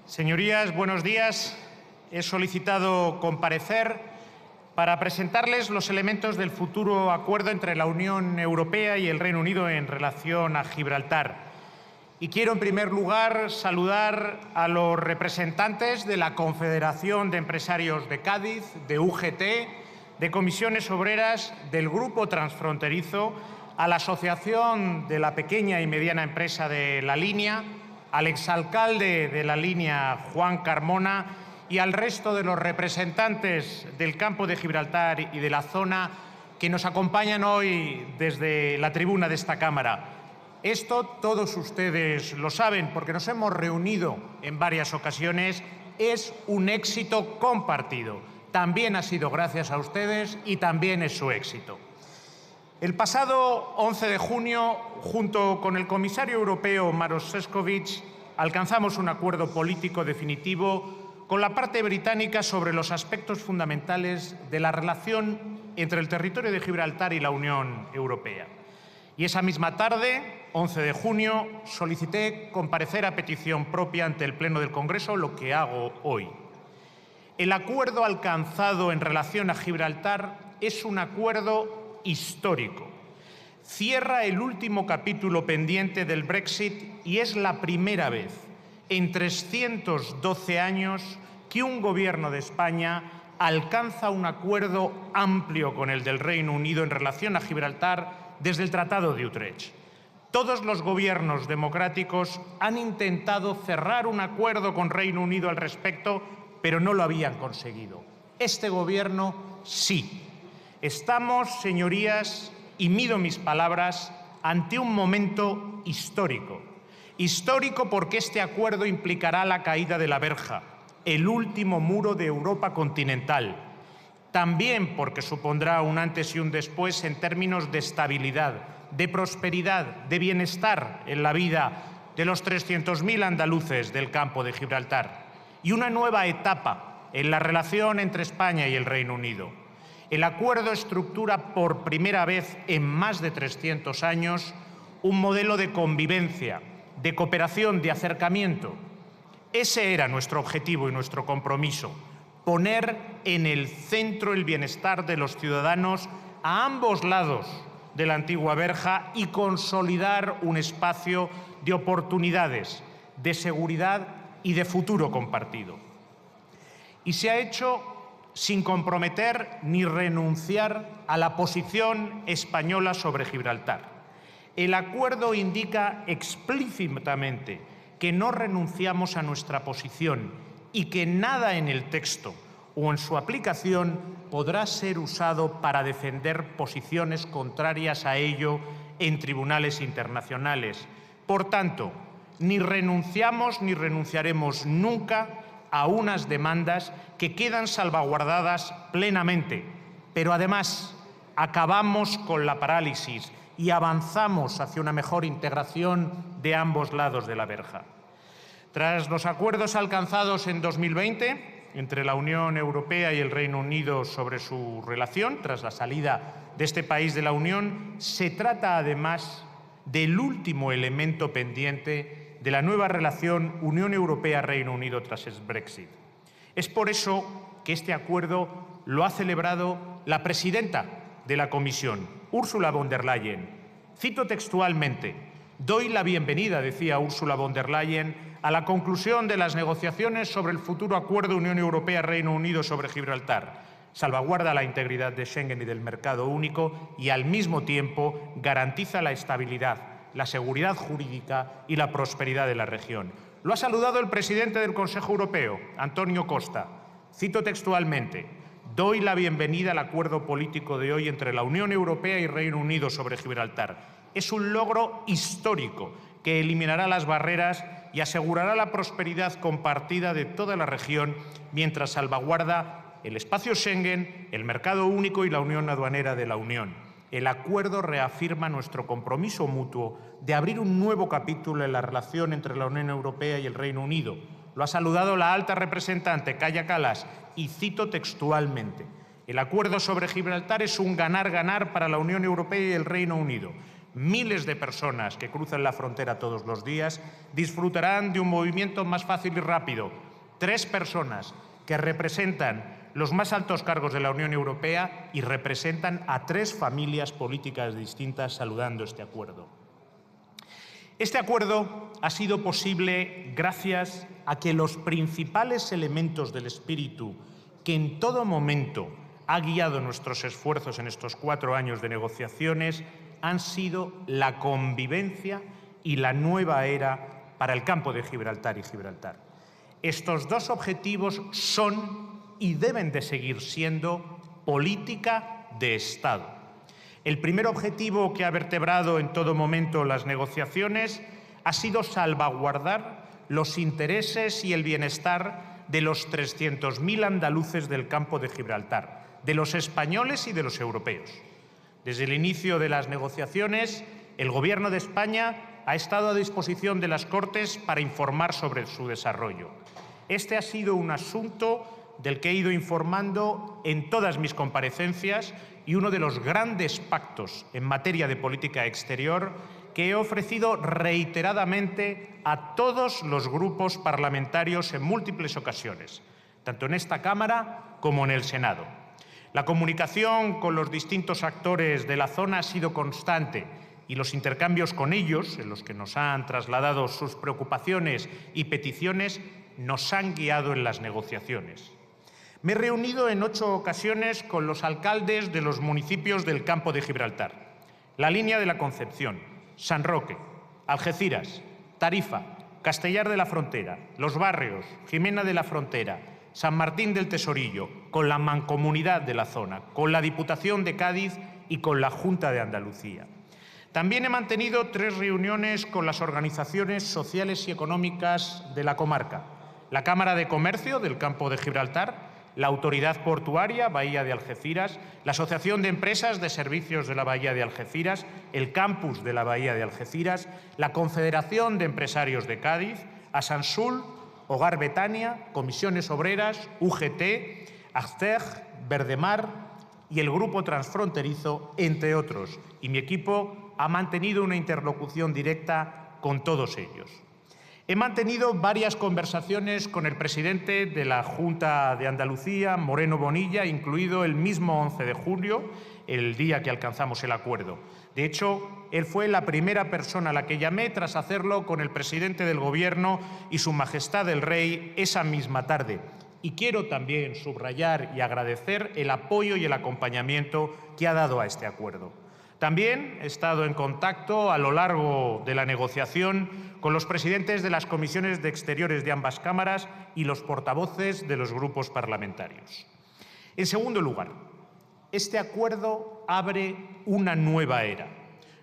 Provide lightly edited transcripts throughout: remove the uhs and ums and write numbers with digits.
Señorías, buenos días. He solicitado comparecer para presentarles los elementos del futuro acuerdo entre la Unión Europea y el Reino Unido en relación a Gibraltar. Y quiero, en primer lugar, saludar a los representantes de la Confederación de Empresarios de Cádiz, de UGT, de Comisiones Obreras, del Grupo Transfronterizo, a la Asociación de la Pequeña y Mediana Empresa de La Línea, al exalcalde de La Línea, Juan Carmona, y al resto de los representantes del campo de Gibraltar y de la zona que nos acompañan hoy desde la tribuna de esta Cámara. Esto todos ustedes lo saben porque nos hemos reunido en varias ocasiones. Es un éxito compartido. También ha sido gracias a ustedes y también es su éxito. El pasado 11 de junio, junto con el comisario europeo Maroš Šefčovič, alcanzamos un acuerdo político definitivo con la parte británica sobre los aspectos fundamentales de la relación entre el territorio de Gibraltar y la Unión Europea. Y esa misma tarde, 11 de junio, solicité comparecer a petición propia ante el Pleno del Congreso, lo que hago hoy. El acuerdo alcanzado en relación a Gibraltar es un acuerdo histórico. Cierra el último capítulo pendiente del Brexit y es la primera vez en 312 años que un gobierno de España alcanza un acuerdo amplio con el del Reino Unido en relación a Gibraltar desde el Tratado de Utrecht. Todos los gobiernos democráticos han intentado cerrar un acuerdo con Reino Unido al respecto, pero no lo habían conseguido. Este gobierno sí. Estamos, señorías, y mido mis palabras, ante un momento histórico. Histórico porque este acuerdo implicará la caída de la verja, el último muro de Europa continental. También porque supondrá un antes y un después en términos de estabilidad, de prosperidad, de bienestar en la vida de los 300.000 andaluces del campo de Gibraltar. Y una nueva etapa en la relación entre España y el Reino Unido. El acuerdo estructura por primera vez en más de 300 años un modelo de convivencia, de cooperación, de acercamiento. Ese era nuestro objetivo y nuestro compromiso, poner en el centro el bienestar de los ciudadanos a ambos lados de la antigua verja y consolidar un espacio de oportunidades, de seguridad y de futuro compartido. Y se ha hecho sin comprometer ni renunciar a la posición española sobre Gibraltar. El acuerdo indica explícitamente que no renunciamos a nuestra posición y que nada en el texto o en su aplicación podrá ser usado para defender posiciones contrarias a ello en tribunales internacionales. Por tanto, ni renunciamos ni renunciaremos nunca a unas demandas que quedan salvaguardadas plenamente, pero además acabamos con la parálisis y avanzamos hacia una mejor integración de ambos lados de la verja. Tras los acuerdos alcanzados en 2020 entre la Unión Europea y el Reino Unido sobre su relación, tras la salida de este país de la Unión, se trata además del último elemento pendiente de la nueva relación Unión Europea-Reino Unido tras el Brexit. Es por eso que este acuerdo lo ha celebrado la presidenta de la Comisión, Ursula von der Leyen. Cito textualmente: «Doy la bienvenida», decía Ursula von der Leyen, «a la conclusión de las negociaciones sobre el futuro acuerdo Unión Europea-Reino Unido sobre Gibraltar. Salvaguarda la integridad de Schengen y del mercado único y al mismo tiempo garantiza la estabilidad, la seguridad jurídica y la prosperidad de la región». Lo ha saludado el presidente del Consejo Europeo, Antonio Costa. Cito textualmente: «Doy la bienvenida al acuerdo político de hoy entre la Unión Europea y Reino Unido sobre Gibraltar. Es un logro histórico que eliminará las barreras y asegurará la prosperidad compartida de toda la región mientras salvaguarda el espacio Schengen, el mercado único y la unión aduanera de la Unión. El acuerdo reafirma nuestro compromiso mutuo de abrir un nuevo capítulo en la relación entre la Unión Europea y el Reino Unido». Lo ha saludado la alta representante, Kaja Kallas, y cito textualmente: «El acuerdo sobre Gibraltar es un ganar-ganar para la Unión Europea y el Reino Unido. miles de personas que cruzan la frontera todos los días disfrutarán de un movimiento más fácil y rápido. 3 personas que representan los más altos cargos de la Unión Europea y representan a 3 familias políticas distintas saludando este acuerdo. Este acuerdo ha sido posible gracias a que los principales elementos del espíritu que en todo momento ha guiado nuestros esfuerzos en estos 4 años de negociaciones han sido la convivencia y la nueva era para el campo de Gibraltar y Gibraltar. Estos 2 objetivos son y deben de seguir siendo política de Estado. El primer objetivo que ha vertebrado en todo momento las negociaciones ha sido salvaguardar los intereses y el bienestar de los 300.000 andaluces del campo de Gibraltar, de los españoles y de los europeos. Desde el inicio de las negociaciones, el Gobierno de España ha estado a disposición de las Cortes para informar sobre su desarrollo. Este ha sido un asunto del que he ido informando en todas mis comparecencias y uno de los grandes pactos en materia de política exterior que he ofrecido reiteradamente a todos los grupos parlamentarios en múltiples ocasiones, tanto en esta Cámara como en el Senado. La comunicación con los distintos actores de la zona ha sido constante y los intercambios con ellos, en los que nos han trasladado sus preocupaciones y peticiones, nos han guiado en las negociaciones. Me he reunido en 8 ocasiones con los alcaldes de los municipios del campo de Gibraltar, La Línea de la Concepción, San Roque, Algeciras, Tarifa, Castellar de la Frontera, Los Barrios, Jimena de la Frontera, San Martín del Tesorillo, con la Mancomunidad de la zona, con la Diputación de Cádiz y con la Junta de Andalucía. También he mantenido 3 reuniones con las organizaciones sociales y económicas de la comarca, la Cámara de Comercio del Campo de Gibraltar, la Autoridad Portuaria, Bahía de Algeciras, la Asociación de Empresas de Servicios de la Bahía de Algeciras, el Campus de la Bahía de Algeciras, la Confederación de Empresarios de Cádiz, Asansul, Hogar Betania, Comisiones Obreras, UGT, ACTEG, Verdemar y el Grupo Transfronterizo, entre otros. Y mi equipo ha mantenido una interlocución directa con todos ellos. He mantenido varias conversaciones con el presidente de la Junta de Andalucía, Moreno Bonilla, incluido el mismo 11 de julio, el día que alcanzamos el acuerdo. De hecho, él fue la primera persona a la que llamé tras hacerlo con el presidente del Gobierno y Su Majestad el Rey esa misma tarde. Y quiero también subrayar y agradecer el apoyo y el acompañamiento que ha dado a este acuerdo. También he estado en contacto a lo largo de la negociación con los presidentes de las comisiones de Exteriores de ambas cámaras y los portavoces de los grupos parlamentarios. En segundo lugar, este acuerdo abre una nueva era.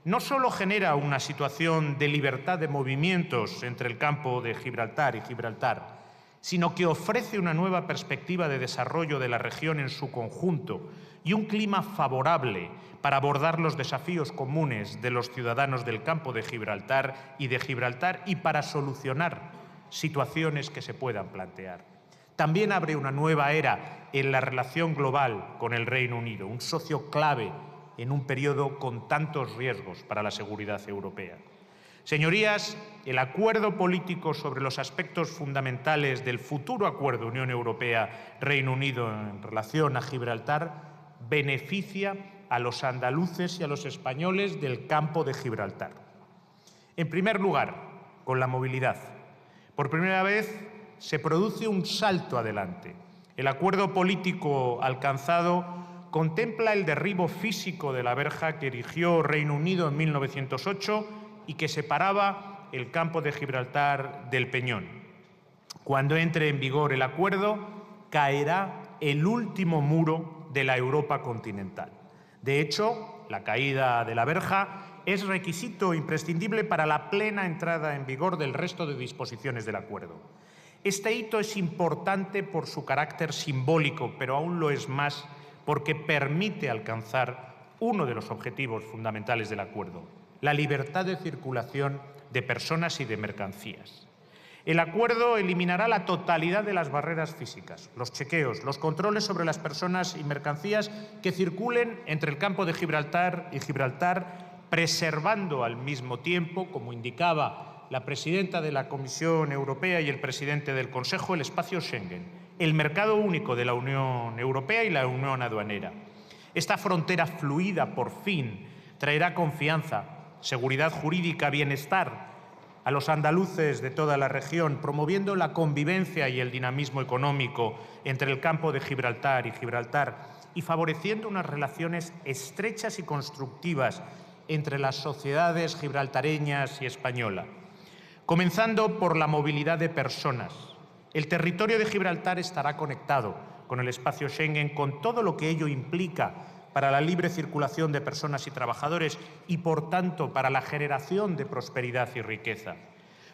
No solo genera una situación de libertad de movimientos entre el campo de Gibraltar y Gibraltar, sino que ofrece una nueva perspectiva de desarrollo de la región en su conjunto y un clima favorable para abordar los desafíos comunes de los ciudadanos del campo de Gibraltar y para solucionar situaciones que se puedan plantear. También abre una nueva era en la relación global con el Reino Unido, un socio clave en un periodo con tantos riesgos para la seguridad europea. Señorías, el acuerdo político sobre los aspectos fundamentales del futuro acuerdo Unión Europea-Reino Unido en relación a Gibraltar beneficia a los andaluces y a los españoles del campo de Gibraltar. En primer lugar, con la movilidad. Por primera vez se produce un salto adelante. El acuerdo político alcanzado contempla el derribo físico de la verja que erigió Reino Unido en 1908 y que separaba el campo de Gibraltar del Peñón. Cuando entre en vigor el acuerdo, caerá el último muro de la Europa continental. De hecho, la caída de la verja es requisito imprescindible para la plena entrada en vigor del resto de disposiciones del acuerdo. Este hito es importante por su carácter simbólico, pero aún lo es más porque permite alcanzar uno de los objetivos fundamentales del acuerdo: la libertad de circulación de personas y de mercancías. El acuerdo eliminará la totalidad de las barreras físicas, los chequeos, los controles sobre las personas y mercancías que circulen entre el campo de Gibraltar y Gibraltar, preservando al mismo tiempo, como indicaba la presidenta de la Comisión Europea y el presidente del Consejo, el espacio Schengen, el mercado único de la Unión Europea y la unión aduanera. Esta frontera fluida, por fin, traerá confianza, seguridad jurídica, bienestar a los andaluces de toda la región, promoviendo la convivencia y el dinamismo económico entre el campo de Gibraltar y Gibraltar y favoreciendo unas relaciones estrechas y constructivas entre las sociedades gibraltareñas y española. Comenzando por la movilidad de personas. El territorio de Gibraltar estará conectado con el espacio Schengen, con todo lo que ello implica para la libre circulación de personas y trabajadores y, por tanto, para la generación de prosperidad y riqueza.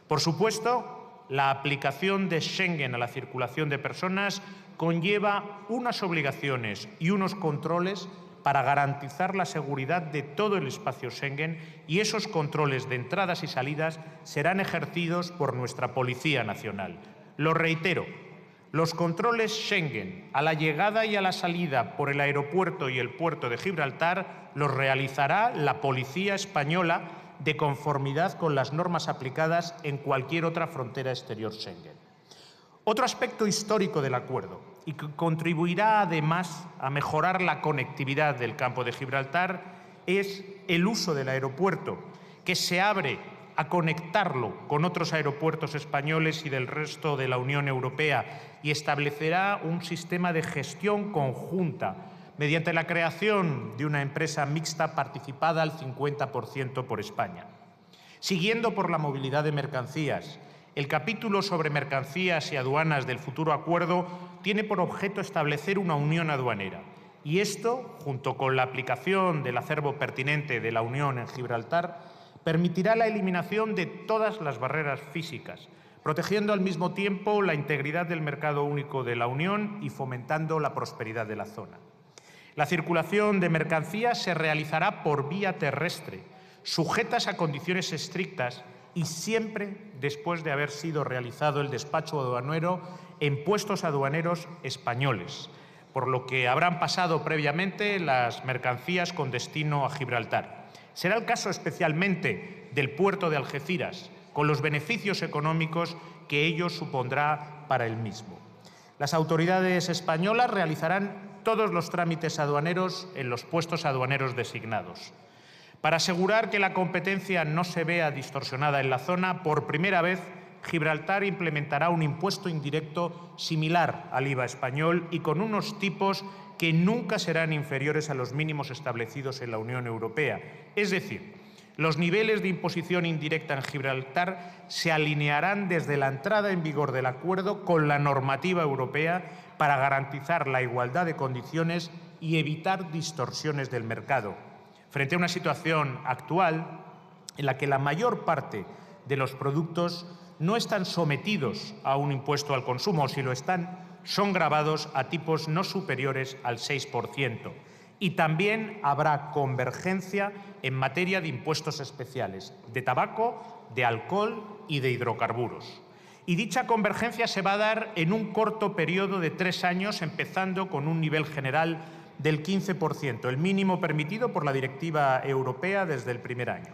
Por supuesto, la aplicación de Schengen a la circulación de personas conlleva unas obligaciones y unos controles para garantizar la seguridad de todo el espacio Schengen, y esos controles de entradas y salidas serán ejercidos por nuestra Policía Nacional. Lo reitero, los controles Schengen a la llegada y a la salida por el aeropuerto y el puerto de Gibraltar los realizará la Policía Española de conformidad con las normas aplicadas en cualquier otra frontera exterior Schengen. Otro aspecto histórico del acuerdo, y que contribuirá además a mejorar la conectividad del campo de Gibraltar, es el uso del aeropuerto, que se abre a conectarlo con otros aeropuertos españoles y del resto de la Unión Europea y establecerá un sistema de gestión conjunta mediante la creación de una empresa mixta participada al 50% por España. Siguiendo por la movilidad de mercancías, el capítulo sobre mercancías y aduanas del futuro acuerdo tiene por objeto establecer una unión aduanera. Y esto, junto con la aplicación del acervo pertinente de la Unión en Gibraltar, permitirá la eliminación de todas las barreras físicas, protegiendo al mismo tiempo la integridad del mercado único de la Unión y fomentando la prosperidad de la zona. La circulación de mercancías se realizará por vía terrestre, sujetas a condiciones estrictas y siempre después de haber sido realizado el despacho aduanero en puestos aduaneros españoles, por lo que habrán pasado previamente las mercancías con destino a Gibraltar. Será el caso especialmente del puerto de Algeciras, con los beneficios económicos que ello supondrá para el mismo. Las autoridades españolas realizarán todos los trámites aduaneros en los puestos aduaneros designados. Para asegurar que la competencia no se vea distorsionada en la zona, por primera vez Gibraltar implementará un impuesto indirecto similar al IVA español y con unos tipos que nunca serán inferiores a los mínimos establecidos en la Unión Europea. Es decir, los niveles de imposición indirecta en Gibraltar se alinearán desde la entrada en vigor del acuerdo con la normativa europea para garantizar la igualdad de condiciones y evitar distorsiones del mercado. Frente a una situación actual en la que la mayor parte de los productos no están sometidos a un impuesto al consumo, o si lo están, son gravados a tipos no superiores al 6%. Y también habrá convergencia en materia de impuestos especiales, de tabaco, de alcohol y de hidrocarburos. Y dicha convergencia se va a dar en un corto periodo de 3 años, empezando con un nivel general del 15%, el mínimo permitido por la Directiva Europea desde el primer año.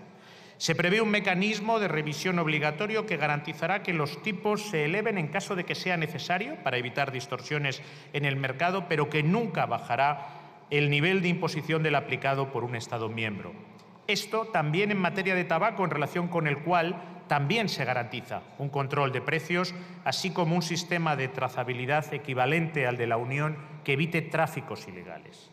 Se prevé un mecanismo de revisión obligatorio que garantizará que los tipos se eleven en caso de que sea necesario para evitar distorsiones en el mercado, pero que nunca bajará el nivel de imposición del aplicado por un Estado miembro. Esto también en materia de tabaco, en relación con el cual también se garantiza un control de precios, así como un sistema de trazabilidad equivalente al de la Unión que evite tráficos ilegales.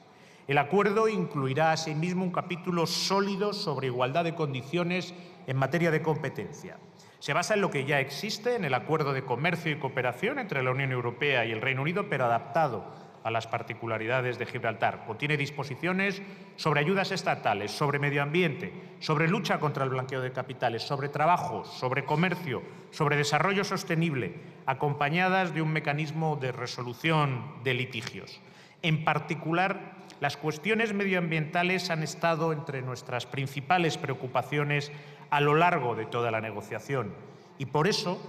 El acuerdo incluirá asimismo un capítulo sólido sobre igualdad de condiciones en materia de competencia. Se basa en lo que ya existe en el Acuerdo de Comercio y Cooperación entre la Unión Europea y el Reino Unido, pero adaptado a las particularidades de Gibraltar. Contiene disposiciones sobre ayudas estatales, sobre medio ambiente, sobre lucha contra el blanqueo de capitales, sobre trabajo, sobre comercio, sobre desarrollo sostenible, acompañadas de un mecanismo de resolución de litigios. En particular, las cuestiones medioambientales han estado entre nuestras principales preocupaciones a lo largo de toda la negociación y por eso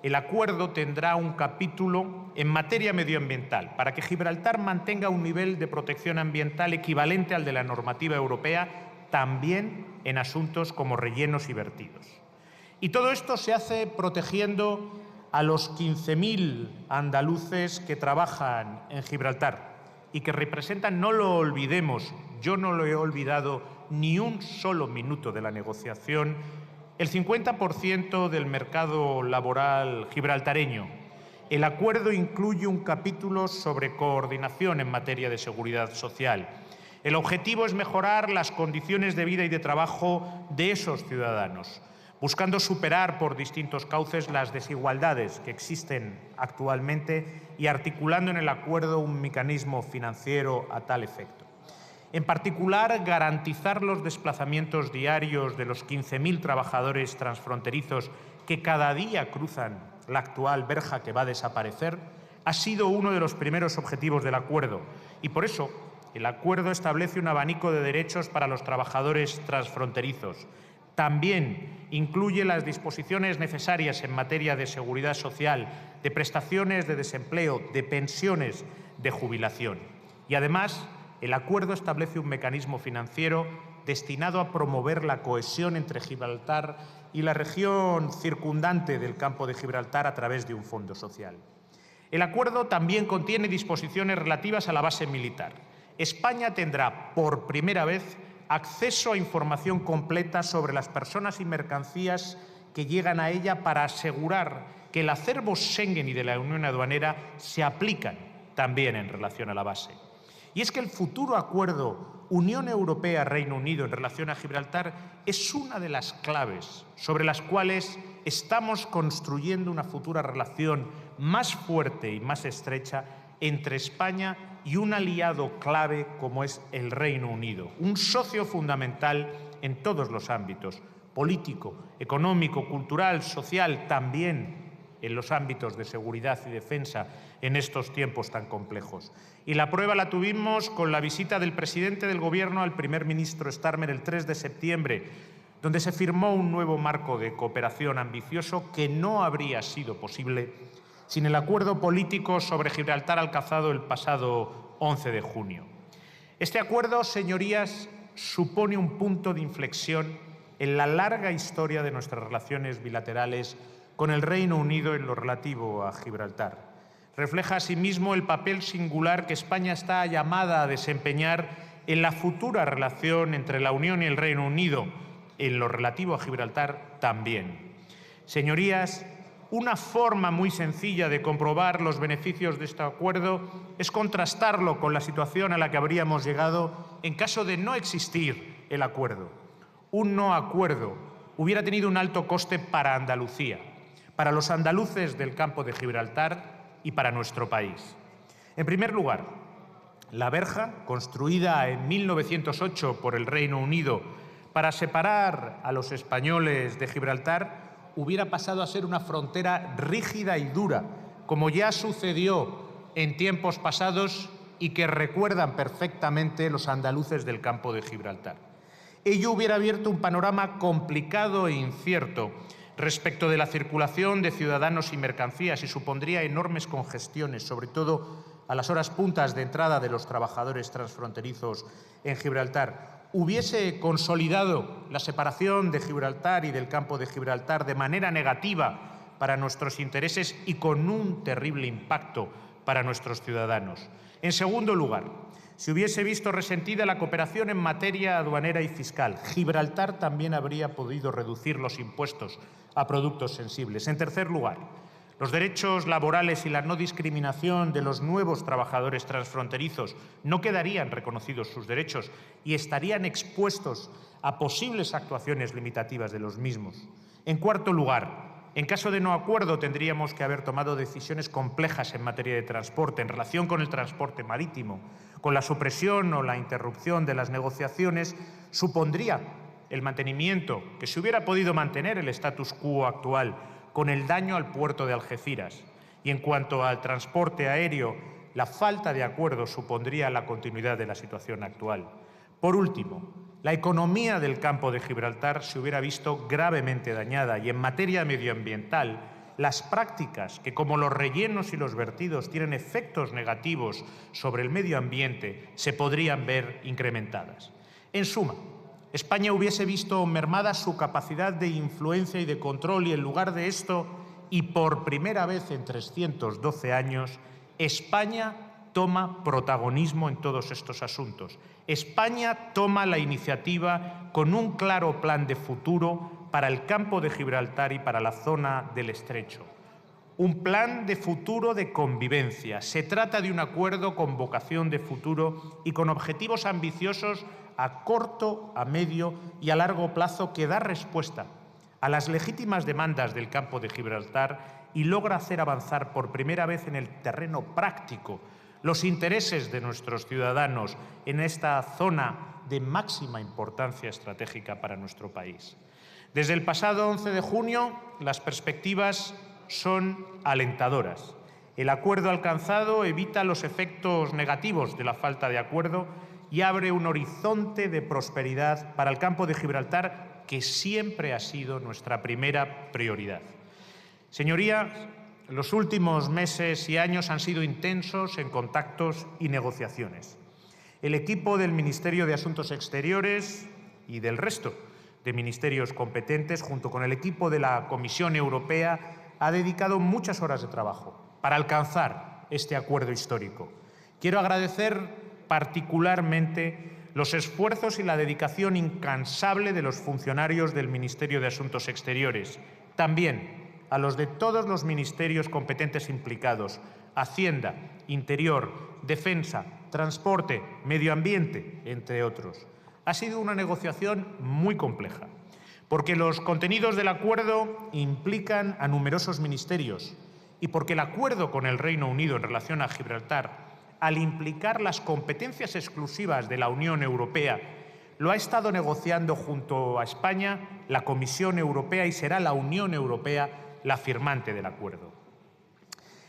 el acuerdo tendrá un capítulo en materia medioambiental para que Gibraltar mantenga un nivel de protección ambiental equivalente al de la normativa europea, también en asuntos como rellenos y vertidos. Y todo esto se hace protegiendo a los 15.000 andaluces que trabajan en Gibraltar y que representan, no lo olvidemos, yo no lo he olvidado ni un solo minuto de la negociación, el 50% del mercado laboral gibraltareño. El acuerdo incluye un capítulo sobre coordinación en materia de seguridad social. El objetivo es mejorar las condiciones de vida y de trabajo de esos ciudadanos, buscando superar por distintos cauces las desigualdades que existen actualmente y articulando en el acuerdo un mecanismo financiero a tal efecto. En particular, garantizar los desplazamientos diarios de los 15.000 trabajadores transfronterizos que cada día cruzan la actual verja que va a desaparecer ha sido uno de los primeros objetivos del acuerdo y por eso el acuerdo establece un abanico de derechos para los trabajadores transfronterizos. También incluye las disposiciones necesarias en materia de seguridad social, de prestaciones de desempleo, de pensiones, de jubilación. Y además, el acuerdo establece un mecanismo financiero destinado a promover la cohesión entre Gibraltar y la región circundante del campo de Gibraltar a través de un fondo social. El acuerdo también contiene disposiciones relativas a la base militar. España tendrá por primera vez acceso a información completa sobre las personas y mercancías que llegan a ella para asegurar que el acervo Schengen y de la Unión Aduanera se aplican también en relación a la base. Y es que el futuro acuerdo Unión Europea-Reino Unido en relación a Gibraltar es una de las claves sobre las cuales estamos construyendo una futura relación más fuerte y más estrecha entre España y un aliado clave como es el Reino Unido, un socio fundamental en todos los ámbitos, político, económico, cultural, social, también en los ámbitos de seguridad y defensa en estos tiempos tan complejos. Y la prueba la tuvimos con la visita del presidente del Gobierno al primer ministro Starmer el 3 de septiembre, donde se firmó un nuevo marco de cooperación ambicioso que no habría sido posible sin el acuerdo político sobre Gibraltar alcanzado el pasado 11 de junio. Este acuerdo, señorías, supone un punto de inflexión en la larga historia de nuestras relaciones bilaterales con el Reino Unido en lo relativo a Gibraltar. Refleja asimismo el papel singular que España está llamada a desempeñar en la futura relación entre la Unión y el Reino Unido, en lo relativo a Gibraltar también. Señorías, una forma muy sencilla de comprobar los beneficios de este acuerdo es contrastarlo con la situación a la que habríamos llegado en caso de no existir el acuerdo. Un no acuerdo hubiera tenido un alto coste para Andalucía, para los andaluces del campo de Gibraltar y para nuestro país. En primer lugar, la verja, construida en 1908 por el Reino Unido para separar a los españoles de Gibraltar, hubiera pasado a ser una frontera rígida y dura, como ya sucedió en tiempos pasados y que recuerdan perfectamente los andaluces del campo de Gibraltar. Ello hubiera abierto un panorama complicado e incierto respecto de la circulación de ciudadanos y mercancías y supondría enormes congestiones, sobre todo a las horas puntas de entrada de los trabajadores transfronterizos en Gibraltar. Hubiese consolidado la separación de Gibraltar y del campo de Gibraltar de manera negativa para nuestros intereses y con un terrible impacto para nuestros ciudadanos. En segundo lugar, se hubiese visto resentida la cooperación en materia aduanera y fiscal. Gibraltar también habría podido reducir los impuestos a productos sensibles. En tercer lugar, los derechos laborales y la no discriminación de los nuevos trabajadores transfronterizos no quedarían reconocidos sus derechos y estarían expuestos a posibles actuaciones limitativas de los mismos. En cuarto lugar, en caso de no acuerdo tendríamos que haber tomado decisiones complejas en materia de transporte en relación con el transporte marítimo. Con la supresión o la interrupción de las negociaciones supondría el mantenimiento, que se hubiera podido mantener el status quo actual, con el daño al puerto de Algeciras. Y en cuanto al transporte aéreo, la falta de acuerdo supondría la continuidad de la situación actual. Por último, la economía del campo de Gibraltar se hubiera visto gravemente dañada y en materia medioambiental, las prácticas que, como los rellenos y los vertidos, tienen efectos negativos sobre el medio ambiente, se podrían ver incrementadas. En suma, España hubiese visto mermada su capacidad de influencia y de control, y en lugar de esto, y por primera vez en 312 años, España toma protagonismo en todos estos asuntos. España toma la iniciativa con un claro plan de futuro para el campo de Gibraltar y para la zona del Estrecho. Un plan de futuro de convivencia. Se trata de un acuerdo con vocación de futuro y con objetivos ambiciosos a corto, a medio y a largo plazo, que da respuesta a las legítimas demandas del campo de Gibraltar y logra hacer avanzar por primera vez en el terreno práctico los intereses de nuestros ciudadanos en esta zona de máxima importancia estratégica para nuestro país. Desde el pasado 11 de junio, las perspectivas son alentadoras. El acuerdo alcanzado evita los efectos negativos de la falta de acuerdo y abre un horizonte de prosperidad para el campo de Gibraltar, que siempre ha sido nuestra primera prioridad. Señorías, los últimos meses y años han sido intensos en contactos y negociaciones. El equipo del Ministerio de Asuntos Exteriores y del resto de ministerios competentes, junto con el equipo de la Comisión Europea, ha dedicado muchas horas de trabajo para alcanzar este acuerdo histórico. Quiero agradecer particularmente los esfuerzos y la dedicación incansable de los funcionarios del Ministerio de Asuntos Exteriores, también a los de todos los ministerios competentes implicados: Hacienda, Interior, Defensa, Transporte, Medio Ambiente, entre otros. Ha sido una negociación muy compleja, porque los contenidos del acuerdo implican a numerosos ministerios y porque el acuerdo con el Reino Unido en relación a Gibraltar, al implicar las competencias exclusivas de la Unión Europea, lo ha estado negociando junto a España la Comisión Europea, y será la Unión Europea la firmante del acuerdo.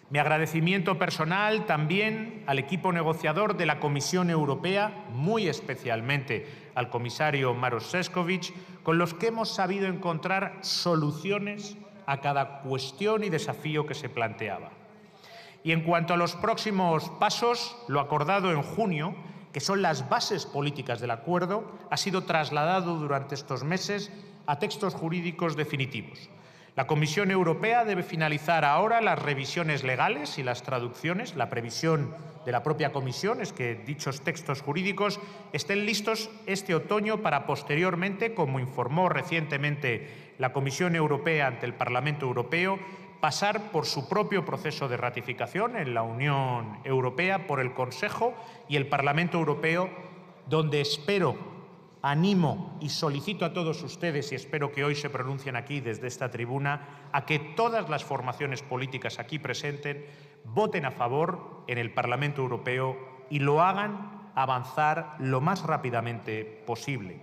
Mi agradecimiento personal también al equipo negociador de la Comisión Europea, muy especialmente al comisario Maroš Šefčovič, con los que hemos sabido encontrar soluciones a cada cuestión y desafío que se planteaba. Y en cuanto a los próximos pasos, lo acordado en junio, que son las bases políticas del acuerdo, ha sido trasladado durante estos meses a textos jurídicos definitivos. La Comisión Europea debe finalizar ahora las revisiones legales y las traducciones. La previsión de la propia Comisión es que dichos textos jurídicos estén listos este otoño para posteriormente, como informó recientemente la Comisión Europea ante el Parlamento Europeo, pasar por su propio proceso de ratificación en la Unión Europea por el Consejo y el Parlamento Europeo, donde animo y solicito a todos ustedes, y espero que hoy se pronuncien aquí desde esta tribuna, a que todas las formaciones políticas aquí presentes voten a favor en el Parlamento Europeo y lo hagan avanzar lo más rápidamente posible.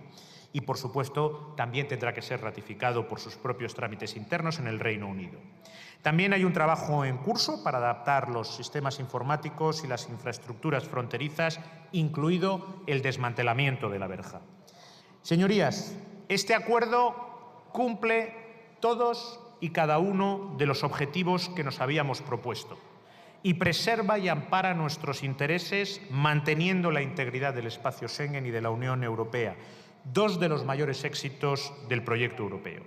Y, por supuesto, también tendrá que ser ratificado por sus propios trámites internos en el Reino Unido. También hay un trabajo en curso para adaptar los sistemas informáticos y las infraestructuras fronterizas, incluido el desmantelamiento de la verja. Señorías, este acuerdo cumple todos y cada uno de los objetivos que nos habíamos propuesto y preserva y ampara nuestros intereses, manteniendo la integridad del espacio Schengen y de la Unión Europea, dos de los mayores éxitos del proyecto europeo.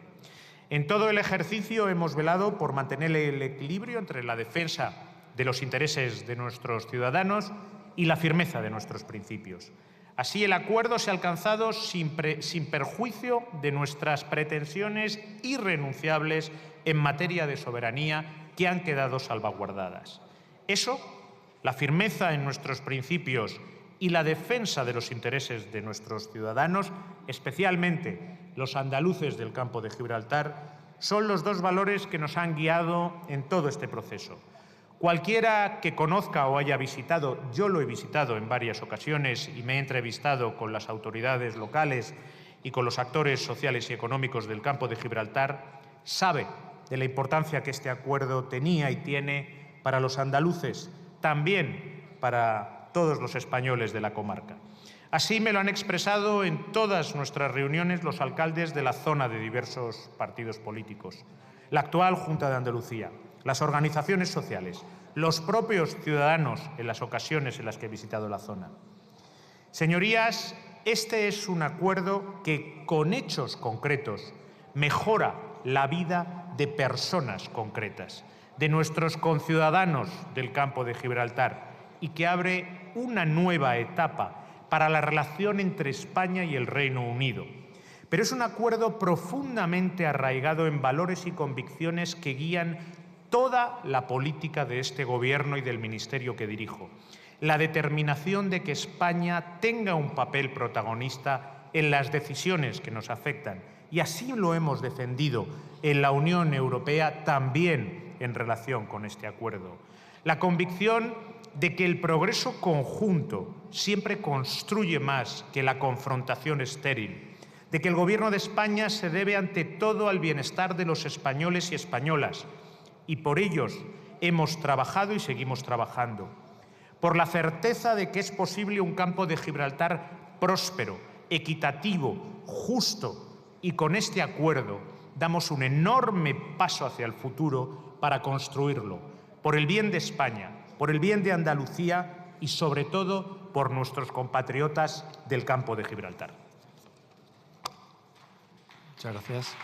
En todo el ejercicio hemos velado por mantener el equilibrio entre la defensa de los intereses de nuestros ciudadanos y la firmeza de nuestros principios. Así, el acuerdo se ha alcanzado sin perjuicio de nuestras pretensiones irrenunciables en materia de soberanía, que han quedado salvaguardadas. Eso, la firmeza en nuestros principios y la defensa de los intereses de nuestros ciudadanos, especialmente los andaluces del campo de Gibraltar, son los dos valores que nos han guiado en todo este proceso. Cualquiera que conozca o haya visitado, yo lo he visitado en varias ocasiones y me he entrevistado con las autoridades locales y con los actores sociales y económicos del campo de Gibraltar, sabe de la importancia que este acuerdo tenía y tiene para los andaluces, también para todos los españoles de la comarca. Así me lo han expresado en todas nuestras reuniones los alcaldes de la zona de diversos partidos políticos, la actual Junta de Andalucía, las organizaciones sociales, los propios ciudadanos en las ocasiones en las que he visitado la zona. Señorías, este es un acuerdo que, con hechos concretos, mejora la vida de personas concretas, de nuestros conciudadanos del campo de Gibraltar, y que abre una nueva etapa para la relación entre España y el Reino Unido. Pero es un acuerdo profundamente arraigado en valores y convicciones que guían toda la política de este Gobierno y del ministerio que dirijo. La determinación de que España tenga un papel protagonista en las decisiones que nos afectan. Y así lo hemos defendido en la Unión Europea también en relación con este acuerdo. La convicción de que el progreso conjunto siempre construye más que la confrontación estéril, de que el Gobierno de España se debe ante todo al bienestar de los españoles y españolas, y por ellos hemos trabajado y seguimos trabajando. Por la certeza de que es posible un campo de Gibraltar próspero, equitativo, justo, y con este acuerdo damos un enorme paso hacia el futuro para construirlo, por el bien de España, por el bien de Andalucía y, sobre todo, por nuestros compatriotas del campo de Gibraltar. Muchas gracias.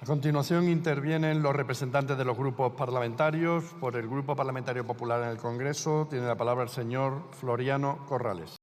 A continuación intervienen los representantes de los grupos parlamentarios. Por el Grupo Parlamentario Popular en el Congreso tiene la palabra el señor Floriano Corrales.